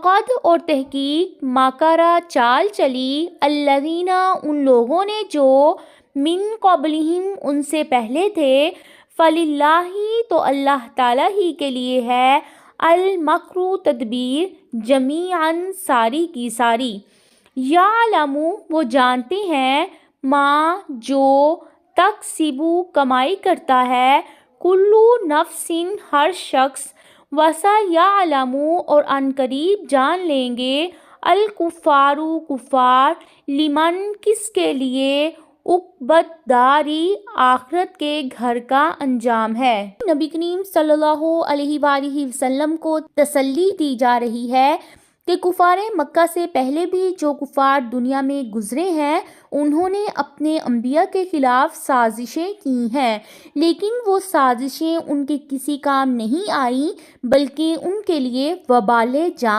لقد اور تحقیق ماکرہ چال چلی الذین ان لوگوں نے جو من قبلہم ان سے پہلے تھے فللہ تو اللہ تعالیٰ ہی کے لیے ہے المکر تدبیر جمیعاً ساری کی ساری یعلم وہ جانتے ہیں ما جو تکسبو کمائی کرتا ہے کلو نفس ہر شخص وسیعلم اور ان قریب جان لیں گے الکفار کفار لمن کس کے لیے عقبت داری آخرت کے گھر کا انجام ہے۔ نبی کریم صلی اللہ علیہ وآلہ وسلم کو تسلی دی جا رہی ہے کہ کفار مکہ سے پہلے بھی جو کفار دنیا میں گزرے ہیں انہوں نے اپنے انبیاء کے خلاف سازشیں کی ہیں، لیکن وہ سازشیں ان کے کسی کام نہیں آئیں بلکہ ان کے لیے وبال جان